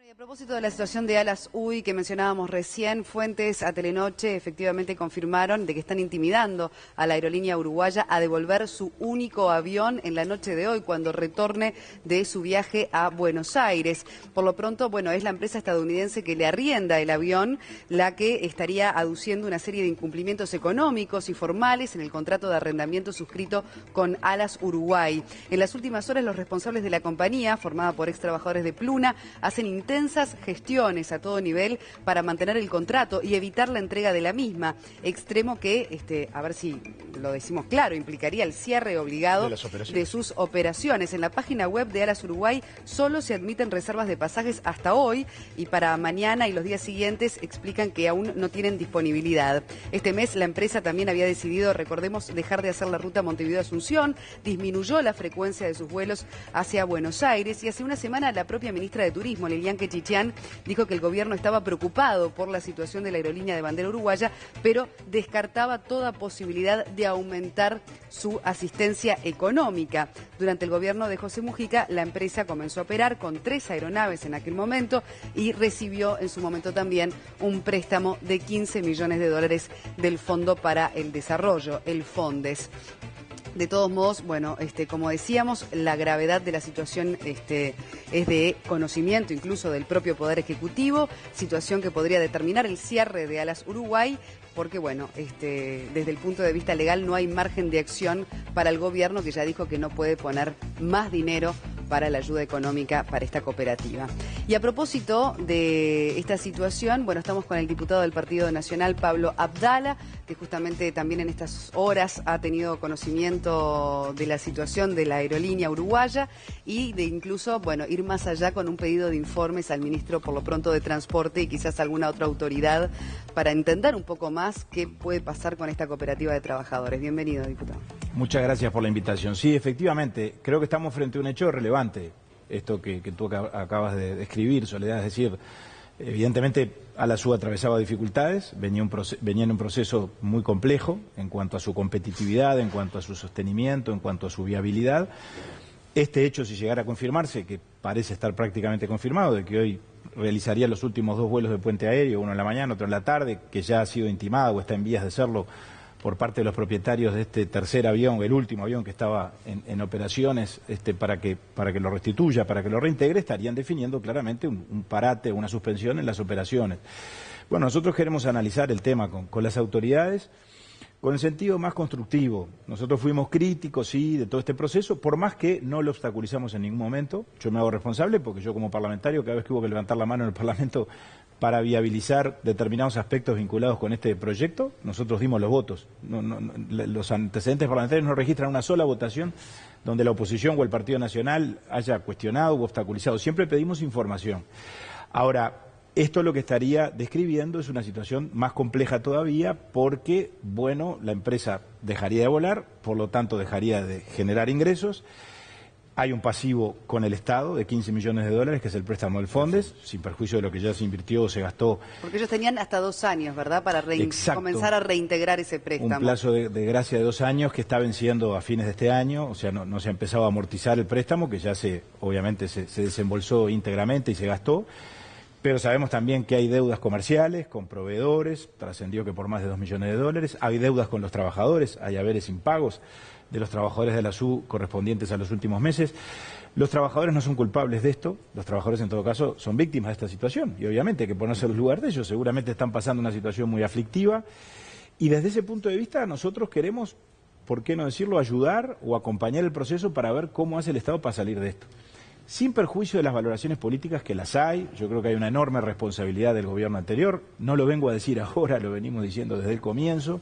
A propósito de la situación de Alas UI que mencionábamos recién, fuentes a Telenoche efectivamente confirmaron de que están intimidando a la aerolínea uruguaya a devolver su único avión en la noche de hoy cuando retorne de su viaje a Buenos Aires. Por lo pronto, bueno, es la empresa estadounidense que le arrienda el avión la que estaría aduciendo una serie de incumplimientos económicos y formales en el contrato de arrendamiento suscrito con Alas Uruguay. En las últimas horas, los responsables de la compañía, formada por ex trabajadores de Pluna, hacen intensas gestiones a todo nivel para mantener el contrato y evitar la entrega de la misma, extremo que, a ver si lo decimos claro, implicaría el cierre obligado de sus operaciones. En la página web de Alas Uruguay solo se admiten reservas de pasajes hasta hoy y para mañana y los días siguientes explican que aún no tienen disponibilidad. Este mes la empresa también había decidido, recordemos, dejar de hacer la ruta Montevideo-Asunción, disminuyó la frecuencia de sus vuelos hacia Buenos Aires y hace una semana la propia ministra de Turismo, Lilian Quechichán, dijo que el gobierno estaba preocupado por la situación de la aerolínea de bandera uruguaya, pero descartaba toda posibilidad de aumentar su asistencia económica. Durante el gobierno de José Mujica, la empresa comenzó a operar con 3 aeronaves en aquel momento y recibió en su momento también un préstamo de 15 millones de dólares del Fondo para el Desarrollo, el FONDES. De todos modos, bueno, como decíamos, la gravedad de la situación es de conocimiento incluso del propio Poder Ejecutivo, situación que podría determinar el cierre de Alas Uruguay, porque bueno, desde el punto de vista legal no hay margen de acción para el gobierno, que ya dijo que no puede poner más dinero para la ayuda económica para esta cooperativa. Y a propósito de esta situación, bueno, estamos con el diputado del Partido Nacional, Pablo Abdala, que justamente también en estas horas ha tenido conocimiento de la situación de la aerolínea uruguaya y de incluso, bueno, ir más allá con un pedido de informes al ministro, por lo pronto, de Transporte y quizás alguna otra autoridad para entender un poco más qué puede pasar con esta cooperativa de trabajadores. Bienvenido, diputado. Muchas gracias por la invitación. Sí, efectivamente, creo que estamos frente a un hecho relevante, esto que tú acabas de describir, Soledad, es decir, evidentemente Alas UI atravesaba dificultades, venía en un proceso muy complejo en cuanto a su competitividad, en cuanto a su sostenimiento, en cuanto a su viabilidad. Este hecho, si llegara a confirmarse, que parece estar prácticamente confirmado, de que hoy realizaría los últimos 2 vuelos de puente aéreo, uno en la mañana, otro en la tarde, que ya ha sido intimado o está en vías de serlo por parte de los propietarios de este tercer avión, el último avión que estaba en operaciones, para que lo restituya, para que lo reintegre, estarían definiendo claramente un parate, una suspensión en las operaciones. Bueno, nosotros queremos analizar el tema con las autoridades con el sentido más constructivo. Nosotros fuimos críticos, sí, de todo este proceso, por más que no lo obstaculizamos en ningún momento. Yo me hago responsable porque yo como parlamentario, cada vez que hubo que levantar la mano en el Parlamento para viabilizar determinados aspectos vinculados con este proyecto, nosotros dimos los votos. Los antecedentes parlamentarios no registran una sola votación donde la oposición o el Partido Nacional haya cuestionado u obstaculizado. Siempre pedimos información. Ahora, esto lo que estaría describiendo es una situación más compleja todavía porque, bueno, la empresa dejaría de volar, por lo tanto dejaría de generar ingresos. Hay un pasivo con el Estado de 15 millones de dólares, que es el préstamo del FONDES, sin perjuicio de lo que ya se invirtió o se gastó. Porque ellos tenían hasta 2 años, ¿verdad?, para comenzar a reintegrar ese préstamo. Un plazo de gracia de 2 años que está venciendo a fines de este año, o sea, no se ha empezado a amortizar el préstamo, que ya obviamente se desembolsó íntegramente y se gastó. Pero sabemos también que hay deudas comerciales con proveedores, trascendió que por más de 2 millones de dólares, hay deudas con los trabajadores, hay haberes impagos de los trabajadores de la SU correspondientes a los últimos meses. Los trabajadores no son culpables de esto, los trabajadores en todo caso son víctimas de esta situación y obviamente hay que ponerse en el lugar de ellos, seguramente están pasando una situación muy aflictiva y desde ese punto de vista nosotros queremos, ¿por qué no decirlo?, ayudar o acompañar el proceso para ver cómo hace el Estado para salir de esto. Sin perjuicio de las valoraciones políticas que las hay, yo creo que hay una enorme responsabilidad del gobierno anterior, no lo vengo a decir ahora, lo venimos diciendo desde el comienzo.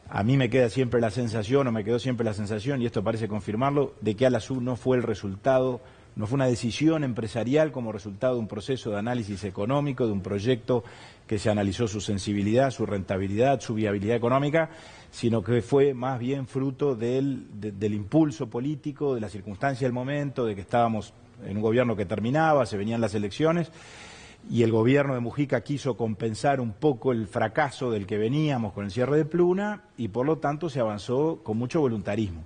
A mí me queda siempre la sensación, o me quedó siempre la sensación, y esto parece confirmarlo, de que Alas UI no fue el resultado, no fue una decisión empresarial como resultado de un proceso de análisis económico, de un proyecto que se analizó su sensibilidad, su rentabilidad, su viabilidad económica, sino que fue más bien fruto del impulso político, de la circunstancia del momento, de que estábamos en un gobierno que terminaba, se venían las elecciones, y el gobierno de Mujica quiso compensar un poco el fracaso del que veníamos con el cierre de Pluna, y por lo tanto se avanzó con mucho voluntarismo.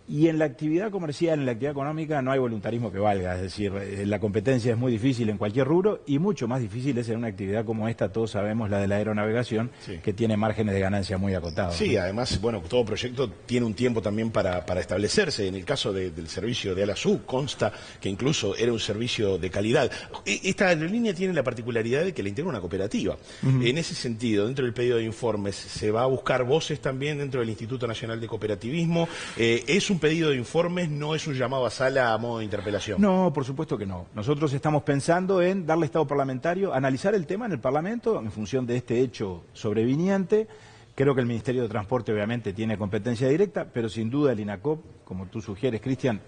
Y en la actividad comercial, en la actividad económica, no hay voluntarismo que valga. Es decir, la competencia es muy difícil en cualquier rubro y mucho más difícil es en una actividad como esta, todos sabemos, la de la aeronavegación, sí, que tiene márgenes de ganancia muy acotados. Sí, ¿no? Además, bueno, todo proyecto tiene un tiempo también para establecerse. En el caso del servicio de ALASU, consta que incluso era un servicio de calidad. Esta aerolínea tiene la particularidad de que la integra una cooperativa. En ese sentido, dentro del pedido de informes, ¿se va a buscar voces también dentro del Instituto Nacional de Cooperativismo? ¿Es un pedido de informes, no es un llamado a sala a modo de interpelación? No, por supuesto que no. Nosotros estamos pensando en darle estado parlamentario, analizar el tema en el Parlamento en función de este hecho sobreviniente. Creo que el Ministerio de Transporte obviamente tiene competencia directa, pero sin duda el INACOP, como tú sugieres, Cristian,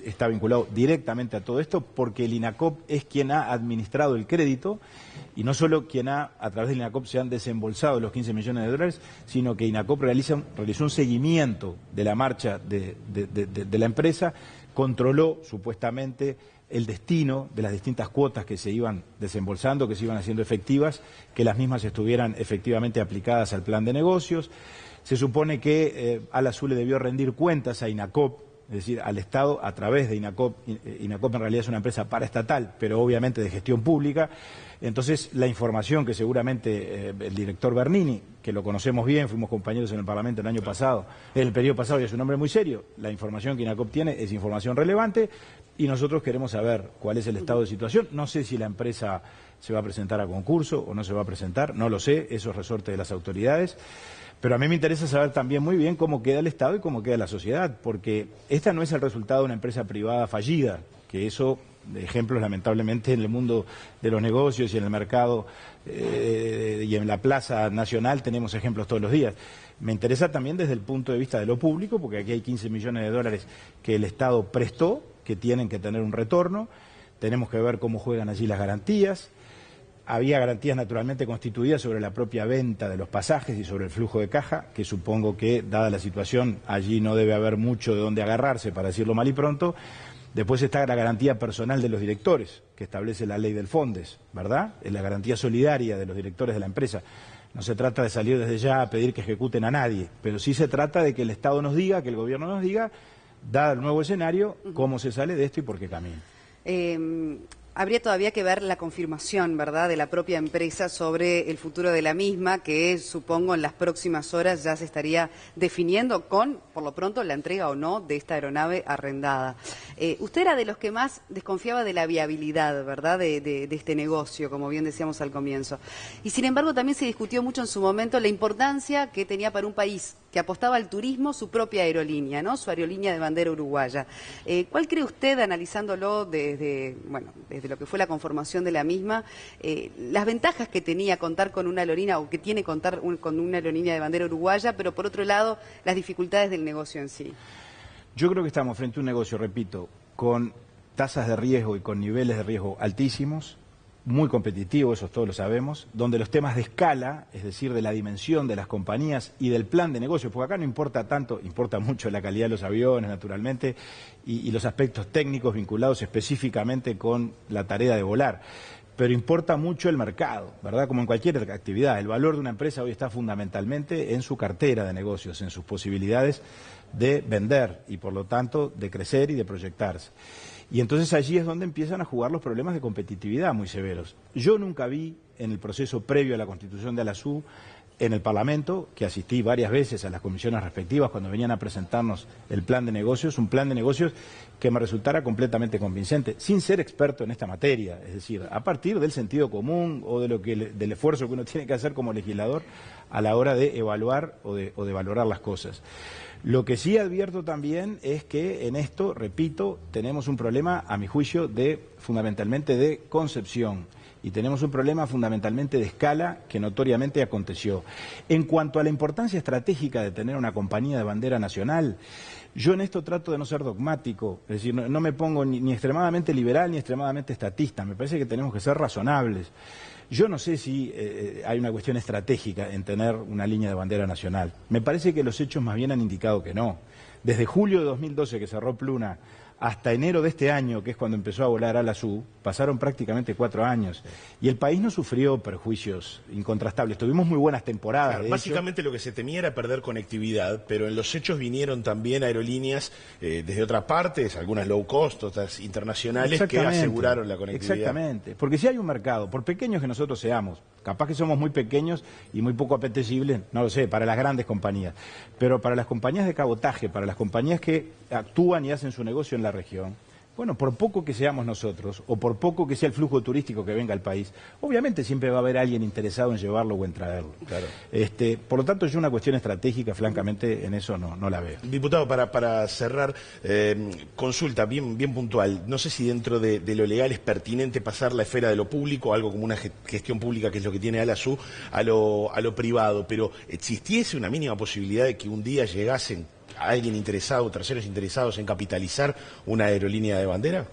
está vinculado directamente a todo esto porque el INACOP es quien ha administrado el crédito y no solo quien a través del INACOP se han desembolsado los 15 millones de dólares, sino que INACOP realizó un seguimiento de la marcha de la empresa, controló supuestamente el destino de las distintas cuotas que se iban desembolsando, que se iban haciendo efectivas, que las mismas estuvieran efectivamente aplicadas al plan de negocios. Se supone que ALASU le debió rendir cuentas a INACOP, es decir, al Estado a través de INACOP. INACOP en realidad es una empresa paraestatal, pero obviamente de gestión pública. Entonces, la información que seguramente el director Bernini, que lo conocemos bien, fuimos compañeros en el Parlamento el año pasado, el periodo pasado, y es un hombre muy serio, la información que INACOP tiene es información relevante y nosotros queremos saber cuál es el estado de situación. No sé si la empresa se va a presentar a concurso o no se va a presentar, no lo sé, eso es resorte de las autoridades. Pero a mí me interesa saber también muy bien cómo queda el Estado y cómo queda la sociedad, porque esta no es el resultado de una empresa privada fallida, que eso, de ejemplos lamentablemente en el mundo de los negocios y en el mercado y en la plaza nacional tenemos ejemplos todos los días. Me interesa también desde el punto de vista de lo público, porque aquí hay 15 millones de dólares que el Estado prestó, que tienen que tener un retorno, tenemos que ver cómo juegan allí las garantías. Había garantías naturalmente constituidas sobre la propia venta de los pasajes y sobre el flujo de caja, que supongo que, dada la situación, allí no debe haber mucho de dónde agarrarse, para decirlo mal y pronto. Después está la garantía personal de los directores, que establece la ley del Fondes, ¿verdad? Es la garantía solidaria de los directores de la empresa. No se trata de salir desde ya a pedir que ejecuten a nadie, pero sí se trata de que el Estado nos diga, que el Gobierno nos diga, dado el nuevo escenario, cómo se sale de esto y por qué camino. Habría todavía que ver la confirmación, ¿verdad?, de la propia empresa sobre el futuro de la misma, que supongo en las próximas horas ya se estaría definiendo con, por lo pronto, la entrega o no de esta aeronave arrendada. Usted era de los que más desconfiaba de la viabilidad, ¿verdad?, de este negocio, como bien decíamos al comienzo. Y sin embargo también se discutió mucho en su momento la importancia que tenía para un país que apostaba al turismo su propia aerolínea, ¿no?, su aerolínea de bandera uruguaya. ¿Cuál cree usted, analizándolo desde lo que fue la conformación de la misma, las ventajas que tenía contar con una aerolínea, o que tiene contar con una aerolínea de bandera uruguaya, pero por otro lado, las dificultades del negocio en sí? Yo creo que estamos frente a un negocio, repito, con tasas de riesgo y con niveles de riesgo altísimos, muy competitivo, eso todos lo sabemos, donde los temas de escala, es decir, de la dimensión de las compañías y del plan de negocio, porque acá no importa tanto, importa mucho la calidad de los aviones, naturalmente, y los aspectos técnicos vinculados específicamente con la tarea de volar, pero importa mucho el mercado, ¿verdad? Como en cualquier actividad, el valor de una empresa hoy está fundamentalmente en su cartera de negocios, en sus posibilidades de vender y, por lo tanto, de crecer y de proyectarse. Y entonces allí es donde empiezan a jugar los problemas de competitividad muy severos. Yo nunca vi en el proceso previo a la constitución de ALASU en el Parlamento, que asistí varias veces a las comisiones respectivas cuando venían a presentarnos el plan de negocios, un plan de negocios que me resultara completamente convincente, sin ser experto en esta materia, es decir, a partir del sentido común o del esfuerzo que uno tiene que hacer como legislador a la hora de evaluar o de valorar las cosas. Lo que sí advierto también es que en esto, repito, tenemos un problema, a mi juicio, fundamentalmente de concepción. Y tenemos un problema fundamentalmente de escala que notoriamente aconteció. En cuanto a la importancia estratégica de tener una compañía de bandera nacional, yo en esto trato de no ser dogmático, es decir, no me pongo ni extremadamente liberal ni extremadamente estatista, me parece que tenemos que ser razonables. Yo no sé si hay una cuestión estratégica en tener una línea de bandera nacional. Me parece que los hechos más bien han indicado que no. Desde julio de 2012 que cerró Pluna hasta enero de este año, que es cuando empezó a volar ALASU, pasaron prácticamente 4 años. Y el país no sufrió perjuicios incontrastables. Tuvimos muy buenas temporadas. Claro, básicamente lo que se temía era perder conectividad, pero en los hechos vinieron también aerolíneas desde otras partes, algunas low cost, otras internacionales, que aseguraron la conectividad. Exactamente, porque si hay un mercado, por pequeños que nosotros seamos, capaz que somos muy pequeños y muy poco apetecibles, no lo sé, para las grandes compañías, pero para las compañías de cabotaje, para las compañías que actúan y hacen su negocio en la región, bueno, por poco que seamos nosotros, o por poco que sea el flujo turístico que venga al país, obviamente siempre va a haber alguien interesado en llevarlo o en traerlo. Claro. Por lo tanto, yo una cuestión estratégica, francamente, en eso no la veo. Diputado, para cerrar, consulta bien puntual. No sé si dentro de lo legal es pertinente pasar la esfera de lo público, algo como una gestión pública, que es lo que tiene ALASU, a lo privado, pero ¿existiese una mínima posibilidad de que un día llegasen a alguien interesado, terceros interesados en capitalizar una aerolínea de bandera?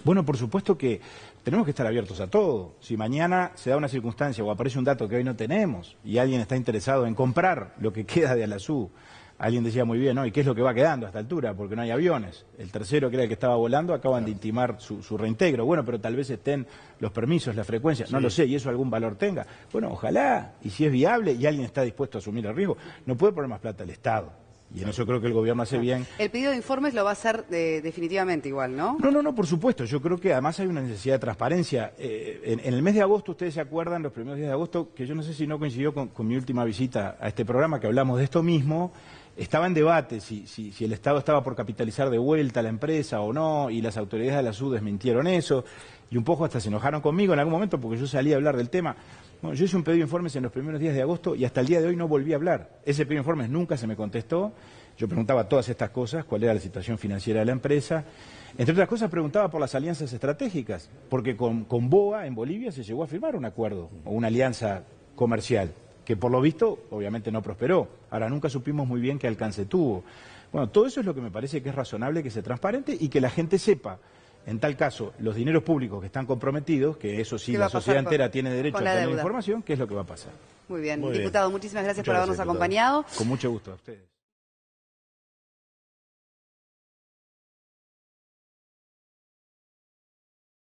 Bueno, por supuesto que tenemos que estar abiertos a todo. Si mañana se da una circunstancia o aparece un dato que hoy no tenemos y alguien está interesado en comprar lo que queda de ALASU, alguien decía muy bien, ¿no? ¿Y qué es lo que va quedando a esta altura? Porque no hay aviones. El tercero, que era el que estaba volando, acaban de intimar su reintegro. Bueno, pero tal vez estén los permisos, la frecuencia, no lo sé, y eso algún valor tenga. Bueno, ojalá, y si es viable y alguien está dispuesto a asumir el riesgo, no puede poner más plata al Estado. Y en eso creo que el gobierno hace bien. El pedido de informes lo va a hacer definitivamente igual, ¿no? No, por supuesto. Yo creo que además hay una necesidad de transparencia. En el mes de agosto, ustedes se acuerdan, los primeros días de agosto, que yo no sé si no coincidió con mi última visita a este programa, que hablamos de esto mismo. Estaba en debate si el Estado estaba por capitalizar de vuelta a la empresa o no, y las autoridades de ALASU desmintieron eso, y un poco hasta se enojaron conmigo en algún momento porque yo salí a hablar del tema. Bueno, yo hice un pedido de informes en los primeros días de agosto y hasta el día de hoy no volví a hablar. Ese pedido de informes nunca se me contestó. Yo preguntaba todas estas cosas, cuál era la situación financiera de la empresa. Entre otras cosas preguntaba por las alianzas estratégicas, porque con BOA en Bolivia se llegó a firmar un acuerdo o una alianza comercial, que por lo visto obviamente no prosperó. Ahora nunca supimos muy bien qué alcance tuvo. Bueno, todo eso es lo que me parece que es razonable que sea transparente y que la gente sepa. En tal caso, los dineros públicos que están comprometidos, que eso sí la sociedad entera tiene derecho a tener información, ¿qué es lo que va a pasar? Muy bien. Diputado, muchísimas gracias por habernos acompañado. Con mucho gusto a ustedes.